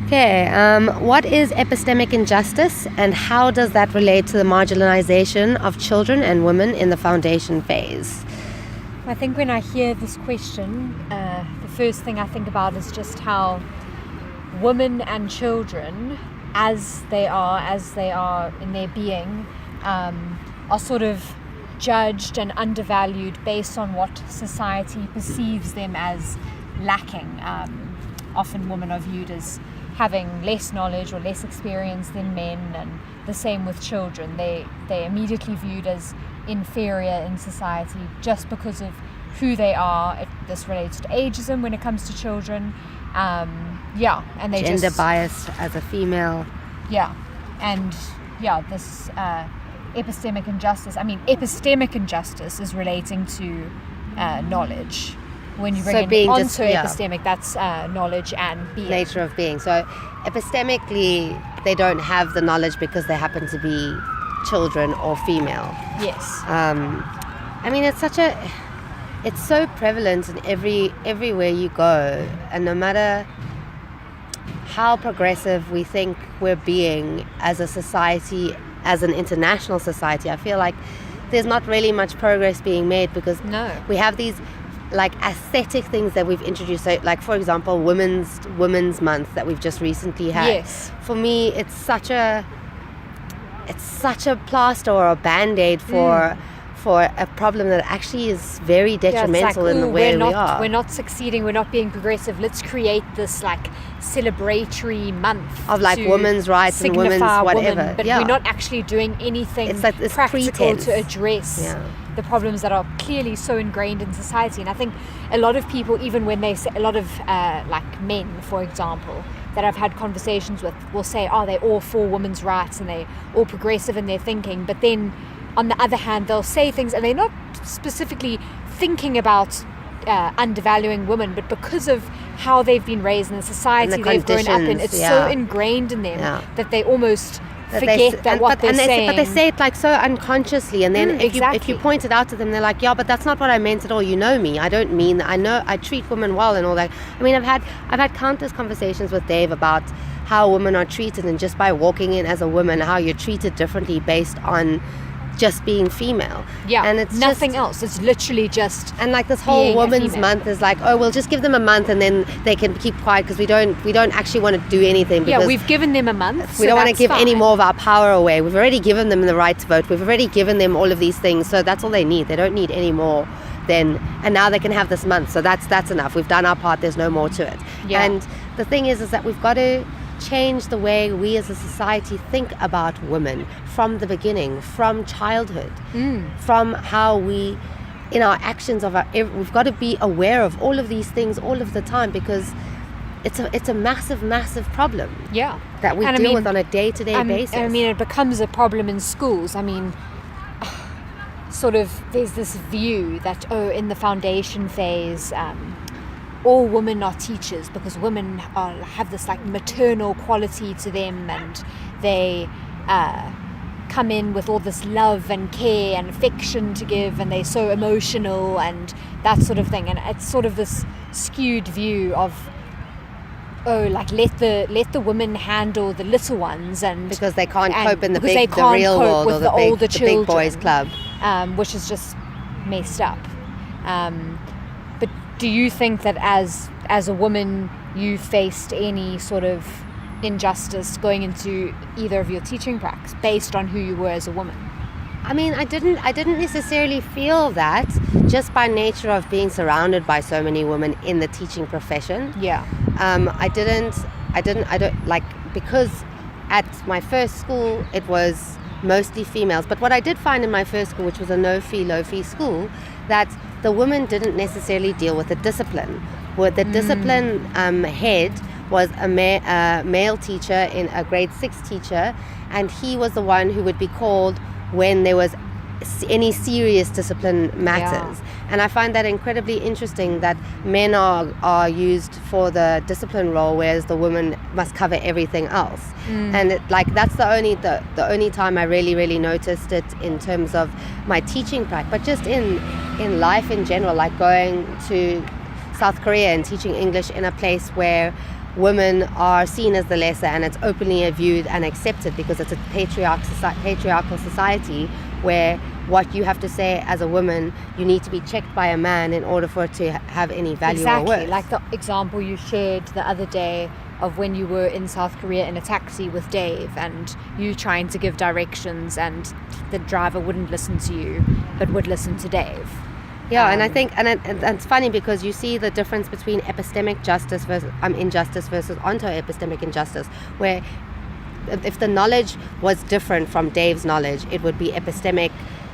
Okay, what is epistemic injustice and how does that relate to the marginalization of children and women in the foundation phase? I think when I hear this question, the first thing I think about is just how women and children, as they are in their being, are sort of judged and undervalued based on what society perceives them as lacking. Often women are viewed as having less knowledge or less experience than men, and the same with children. They're immediately viewed as inferior in society just because of who they are. This relates to ageism when it comes to children. And they gender biased as a female. This epistemic injustice. I mean, epistemic injustice is relating to knowledge. When you bring it onto epistemic, that's knowledge and being. Nature of being. So epistemically, they don't have the knowledge because they happen to be children or female. Yes. I mean, it's so prevalent in everywhere you go, and no matter how progressive we think we're being as a society, as an international society, I feel like there's not really much progress being made because we have these like aesthetic things that we've introduced. So, like, for example, Women's Month that we've just recently had. Yes. For me, it's such a plaster or a band-aid for a problem that actually is very detrimental in the way we are. We're not succeeding, we're not being progressive. Let's create this like celebratory month of like women's rights and women's whatever. Women, but we're not actually doing anything it's practical pretense to address the problems that are clearly so ingrained in society. And I think a lot of people, even when they say, a lot of like men, for example, that I've had conversations with will say, they're all for women's rights and they're all progressive in their thinking, but then on the other hand, they'll say things and they're not specifically thinking about undervaluing women, but because of how they've been raised in the society they've grown up in, it's so ingrained in them that they almost forget what they're saying. But they say it like so unconsciously, and then if you point it out to them, they're like, but that's not what I meant at all. You know me. I don't mean that. I know I treat women well and all that. I mean, I've had countless conversations with Dave about how women are treated, and just by walking in as a woman, how you're treated differently based on just being female. And it's nothing else. It's literally just. And like this whole Women's Month is like, we'll just give them a month and then they can keep quiet because we don't actually want to do anything. Because we've given them a month. We don't want to give any more of our power away. We've already given them the right to vote. We've already given them all of these things. So that's all they need. They don't need any more. And now they can have this month. So that's enough. We've done our part. There's no more to it. And the thing is that we've got to change the way we as a society think about women from the beginning, from childhood, from how we, in our actions we've got to be aware of all of these things all of the time, because it's a massive problem that we deal with on a day-to-day basis. I mean, it becomes a problem in schools. I mean, sort of there's this view that in the foundation phase all women are teachers because women have this like maternal quality to them, and they come in with all this love and care and affection to give, and they're so emotional and that sort of thing. And it's sort of this skewed view of let the women handle the little ones, and because they can't cope in the real world or the big boys club, which is just messed up. But do you think that as a woman you faced any sort of injustice going into either of your teaching practice based on who you were as a woman? I mean, I didn't necessarily feel that, just by nature of being surrounded by so many women in the teaching profession. I don't like, because at my first school it was mostly females, but what I did find in my first school, which was a no-fee, low-fee school, that the women didn't necessarily deal with the discipline. Where the discipline head was a male teacher, in a grade 6 teacher, and he was the one who would be called when there was any serious discipline matters. And I find that incredibly interesting, that men are used for the discipline role, whereas the woman must cover everything else. And that's the only time I really noticed it in terms of my teaching practice, but just in life in general, like going to South Korea and teaching English in a place where women are seen as the lesser, and it's openly viewed and accepted because it's a patriarchal society where what you have to say as a woman, you need to be checked by a man in order for it to have any value or worth. Exactly, like the example you shared the other day of when you were in South Korea in a taxi with Dave and you trying to give directions and the driver wouldn't listen to you but would listen to Dave. Yeah, and I think, and it's funny because you see the difference between epistemic justice versus injustice versus onto-epistemic injustice, where if the knowledge was different from Dave's knowledge, it would be epistemic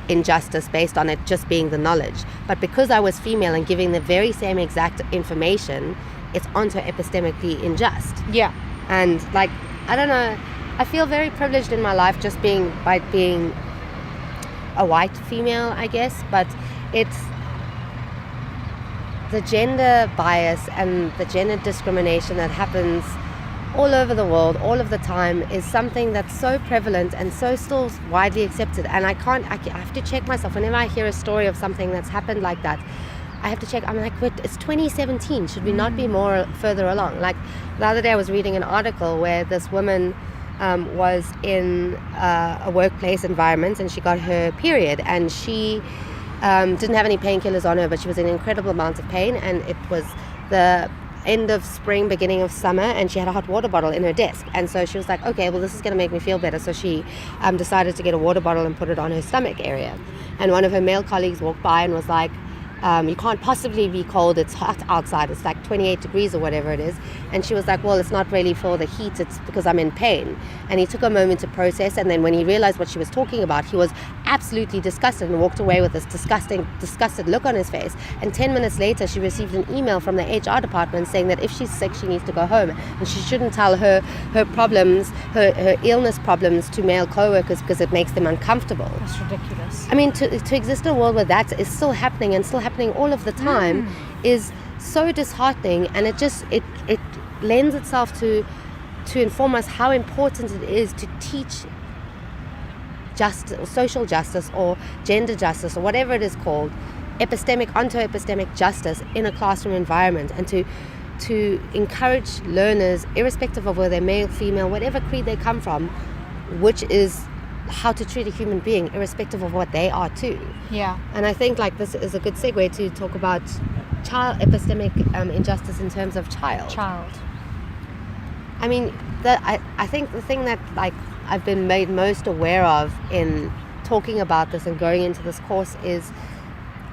injustice based on it just being the knowledge. But because I was female and giving the very same exact information, it's onto-epistemically unjust. Yeah. And like, I don't know, I feel very privileged in my life just being a white female, I guess, but it's the gender bias and the gender discrimination that happens all over the world, all of the time, is something that's so prevalent and so still widely accepted. And I have to check myself. Whenever I hear a story of something that's happened like that, I have to check. I'm like, it's 2017. Should we not be more further along? Like the other day I was reading an article where this woman was in a workplace environment and she got her period, and she didn't have any painkillers on her, but she was in incredible amounts of pain, and it was the end of spring, beginning of summer, and she had a hot water bottle in her desk. And so she was like, okay, well, this is going to make me feel better. So she decided to get a water bottle and put it on her stomach area. And one of her male colleagues walked by and was like, you can't possibly be cold, it's hot outside, it's like 28 degrees or whatever it is. And she was like, well, it's not really for the heat, it's because I'm in pain. And he took a moment to process, and then when he realized what she was talking about, he was absolutely disgusted and walked away with this disgusted look on his face. And 10 minutes later, she received an email from the HR department saying that if she's sick, she needs to go home, and she shouldn't tell her problems, her illness problems, to male co-workers because it makes them uncomfortable. That's ridiculous. I mean, to exist in a world where that is still happening and still happening all of the time is so disheartening, and it lends itself to inform us how important it is to teach justice or social justice or gender justice or whatever it is called, onto-epistemic justice in a classroom environment, and to encourage learners, irrespective of whether they're male, female, whatever creed they come from, which is how to treat a human being irrespective of what they are too. Yeah. And I think like this is a good segue to talk about epistemic injustice in terms of child. I mean, I think the thing that like I've been made most aware of in talking about this and going into this course is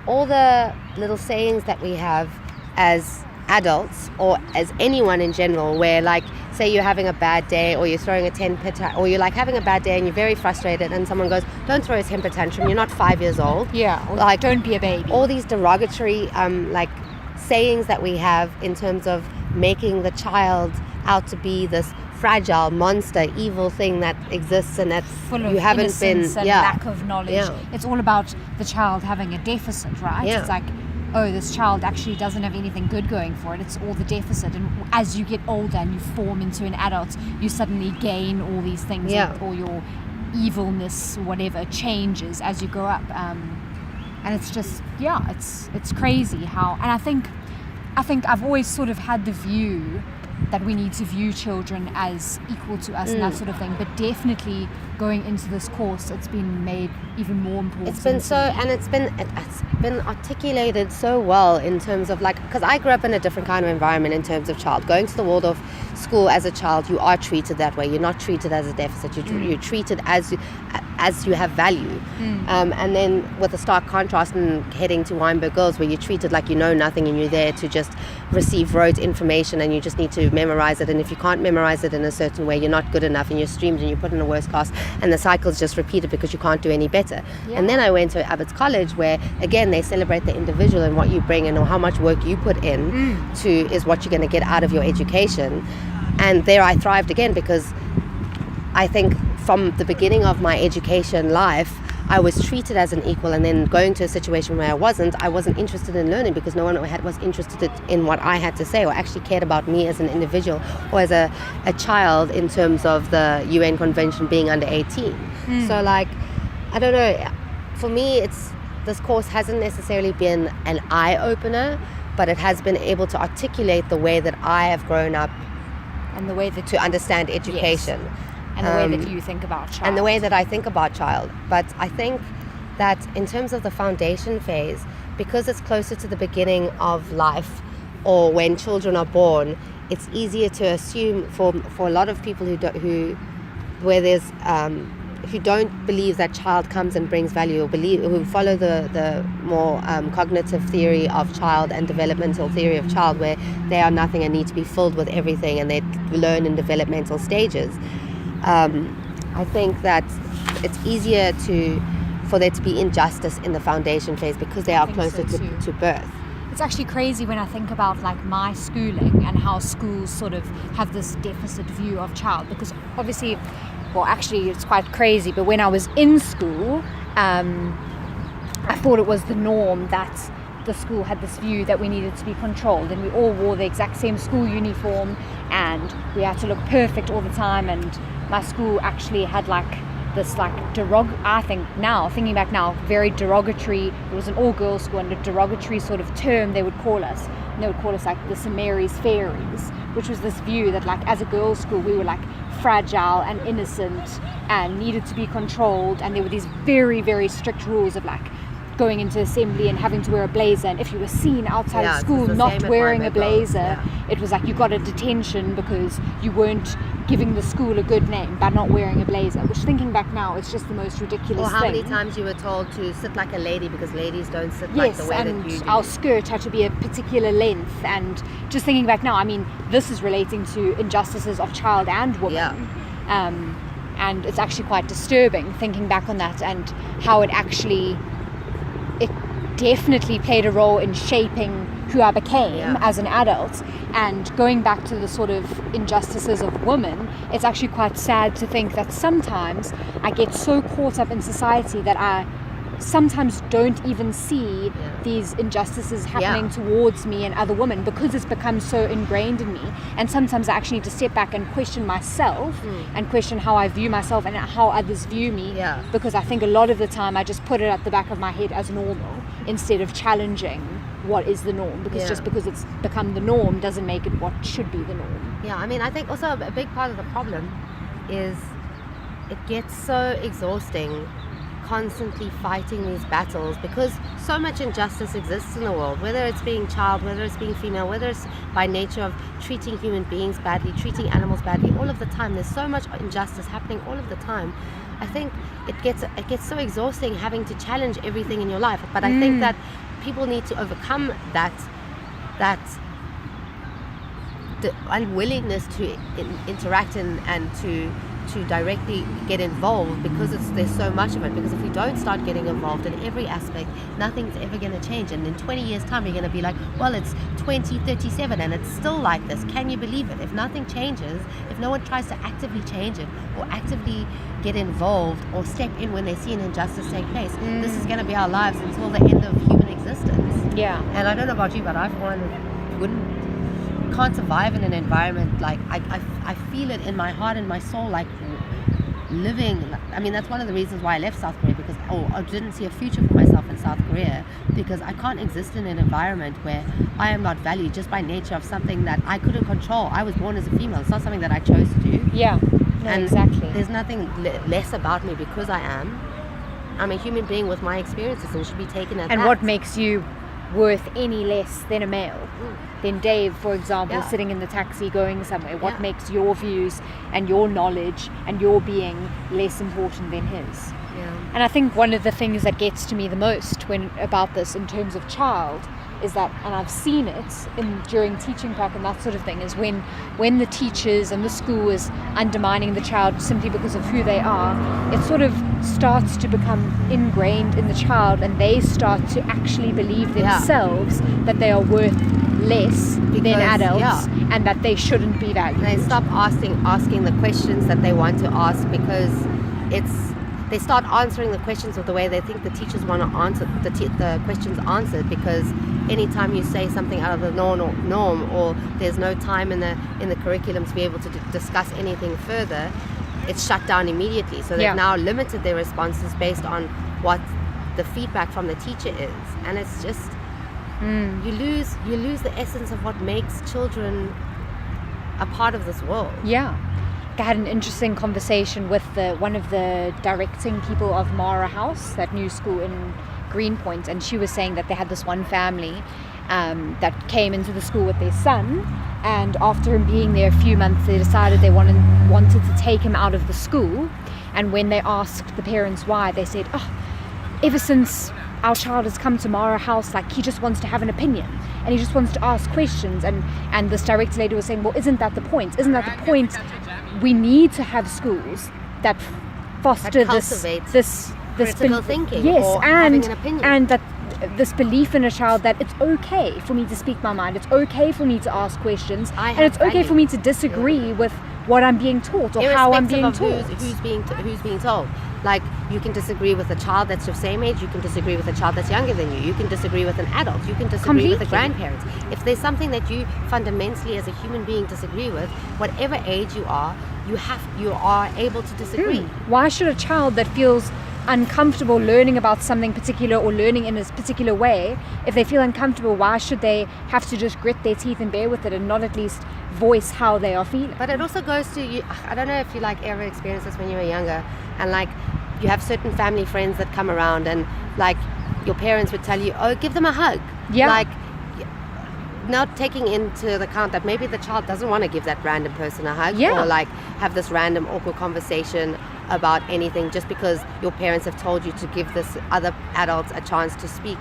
all the little sayings that we have as adults or as anyone in general, where like say you're having a bad day or you're throwing a temper or you're like having a bad day and you're very frustrated and someone goes, don't throw a temper tantrum, you're not 5 years old. Yeah, like don't be a baby. All these derogatory like sayings that we have in terms of making the child out to be this fragile monster, evil thing that exists and that full of you haven't been and lack of knowledge. Yeah. It's all about the child having a deficit, right? Yeah. It's like, oh, this child actually doesn't have anything good going for it. It's all the deficit. And as you get older and you form into an adult, you suddenly gain all these things. Yeah. Like all your evilness, whatever, changes as you grow up. And it's just, yeah, it's crazy how. And I think I've always sort of had the view that we need to view children as equal to us and that sort of thing. But definitely going into this course, it's been made even more important. It's been so, and it's been articulated so well in terms of like, because I grew up in a different kind of environment in terms of child. Going to the Waldorf school as a child, you are treated that way. You're not treated as a deficit. You're treated as you have value. And then with a stark contrast in heading to Weinberg Girls, where you're treated like you know nothing and you're there to just receive rote information and you just need to memorize it. And if you can't memorize it in a certain way, you're not good enough and you're streamed and you're put in a worse class, and the cycle's just repeated because you can't do any better. Yeah. And then I went to Abbott's College, where again they celebrate the individual and what you bring and how much work you put in to is what you're going to get out of your education. And there I thrived again, because I think from the beginning of my education life, I was treated as an equal, and then going to a situation where I wasn't interested in learning because no one was interested in what I had to say or actually cared about me as an individual or as a child in terms of the UN Convention being under 18. So like, I don't know, for me this course hasn't necessarily been an eye-opener, but it has been able to articulate the way that I have grown up And the way that to understand education. Yes. And the way that you think about child. And the way that I think about child. But I think that in terms of the foundation phase, because it's closer to the beginning of life or when children are born, it's easier to assume for a lot of people who don't believe that child comes and brings value, or who follow the more cognitive theory of child and developmental theory of child, where they are nothing and need to be filled with everything and they learn in developmental stages. I think that it's easier for there to be injustice in the foundation phase because they are closer to birth. It's actually crazy when I think about like my schooling and how schools sort of have this deficit view of child, because obviously, well, actually it's quite crazy, but when I was in school, I thought it was the norm that the school had this view that we needed to be controlled, and we all wore the exact same school uniform and we had to look perfect all the time. And my school actually had like this like I think now, thinking back now, very derogatory, it was an all-girls school, and a derogatory sort of term they would call us. And they would call us like the St. Mary's fairies, which was this view that like as a girls' school we were like fragile and innocent and needed to be controlled, and there were these very, very strict rules of like going into assembly and having to wear a blazer, and if you were seen outside of school not wearing a blazer, it was like you got a detention because you weren't giving the school a good name by not wearing a blazer, which thinking back now is just the most ridiculous thing. Or how many times you were told to sit like a lady because ladies don't sit like the way that you do. Our skirt had to be a particular length, and just thinking back now, I mean, this is relating to injustices of child and woman. And it's actually quite disturbing thinking back on that, and how it definitely played a role in shaping who I became as an adult. And going back to the sort of injustices of women, it's actually quite sad to think that sometimes I get so caught up in society that I sometimes don't even see these injustices happening towards me and other women, because it's become so ingrained in me. And sometimes I actually need to step back and question myself and question how I view myself and how others view me, because I think a lot of the time I just put it at the back of my head as normal instead of challenging what is the norm, because just because it's become the norm doesn't make it what should be the norm. I mean, I think also a big part of the problem is it gets so exhausting constantly fighting these battles, because so much injustice exists in the world, whether it's being child, whether it's being female, whether it's by nature of treating human beings badly, treating animals badly, all of the time. There's so much injustice happening all of the time. I think it gets so exhausting having to challenge everything in your life. But I think that people need to overcome that the unwillingness to interact and to directly get involved, because there's so much of it. Because if we don't start getting involved in every aspect, nothing's ever going to change. And in 20 years time you're going to be like, well, it's 2037 and it's still like this. Can you believe it? If nothing changes, if no one tries to actively change it or actively get involved or step in when they see an injustice take place, this is going to be our lives until the end of human existence. And I don't know about you, but I can't survive in an environment like I feel it in my heart and my soul, like living. I mean, that's one of the reasons why I left South Korea, because I didn't see a future for myself in South Korea, because I can't exist in an environment where I am not valued just by nature of something that I couldn't control. I was born as a female. It's not something that I chose to do. And exactly. There's nothing less about me because I'm a human being with my experiences and should be taken as that. And what makes you worth any less than a male? Than Dave, for example, sitting in the taxi going somewhere? What makes your views and your knowledge and your being less important than his? And I think one of the things that gets to me the most about this in terms of child is that, and I've seen it during teaching prac and that sort of thing, is when the teachers and the school is undermining the child simply because of who they are, it sort of starts to become ingrained in the child, and they start to actually believe themselves that they are worth less than adults and that they shouldn't be valued. They stop asking the questions that they want to ask, because they start answering the questions of the way they think the teachers want to answer the questions answered, because anytime you say something out of the norm or there's no time in the curriculum to be able to discuss anything further, it's shut down immediately. So they've now limited their responses based on what the feedback from the teacher is, and it's just you lose the essence of what makes children a part of this world. Yeah. I had an interesting conversation with one of the directing people of Mara House, that new school in Greenpoint, and she was saying that they had this one family that came into the school with their son, and after him being there a few months, they decided they wanted to take him out of the school. And when they asked the parents why, they said, ever since our child has come to Mara House, like, he just wants to have an opinion and he just wants to ask questions. And this director lady was saying, well, isn't that the point? We need to have schools that foster this critical thinking, yes, or and having an opinion. And that this belief in a child that it's okay for me to speak my mind, it's okay for me to ask questions, and it's okay for me to disagree with what I'm being taught or how I'm being taught. Who's being told. Like, you can disagree with a child that's your same age, you can disagree with a child that's younger than you can disagree with an adult, you can disagree with a grandparent. If there's something that you fundamentally as a human being disagree with, whatever age you are able to disagree. Why should a child that feels uncomfortable learning about something particular or learning in a particular way, if they feel uncomfortable, why should they have to just grit their teeth and bear with it and not at least voice how they are feeling? But it also goes to you. I don't know if you like ever experienced this when you were younger, and like you have certain family friends that come around, and like your parents would tell you, oh, give them a hug. Yeah. Like, not taking into account that maybe the child doesn't want to give that random person a hug, or like have this random awkward conversation about anything just because your parents have told you to give this other adult a chance to speak.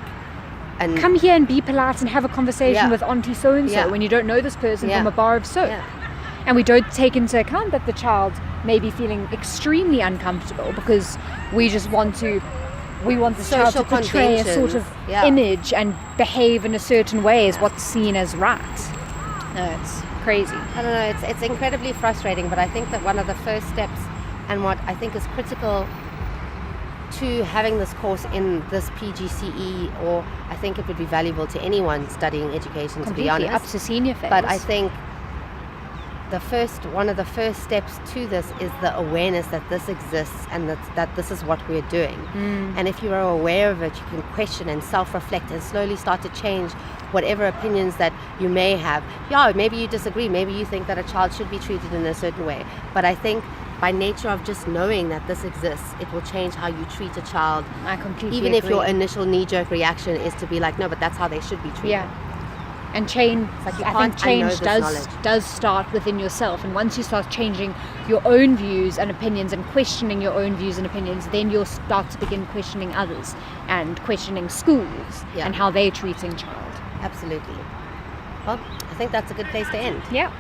And come here and be polite and have a conversation with auntie so-and-so when you don't know this person from a bar of soap. And we don't take into account that the child may be feeling extremely uncomfortable because we want the child to portray a sort of image and behave in a certain way as what's seen as right. No, it's crazy. I don't know, it's incredibly frustrating, but I think that one of the first steps, and what I think is critical to having this course in this PGCE, or I think it would be valuable to anyone studying education, completely, to be honest, up to senior phase. But I think one of the first steps to this is the awareness that this exists and that this is what we're doing. And if you are aware of it, you can question and self-reflect and slowly start to change whatever opinions that you may have. Yeah, maybe you disagree, maybe you think that a child should be treated in a certain way, but I think by nature of just knowing that this exists, it will change how you treat a child. I completely Even agree. if your initial knee-jerk reaction is to be like, no, but that's how they should be treated. Yeah. And change, like I think change does start within yourself, and once you start changing your own views and opinions and questioning your own views and opinions, then you'll start to begin questioning others and questioning schools and how they're treating child. Absolutely. Well, I think that's a good place to end. Yeah.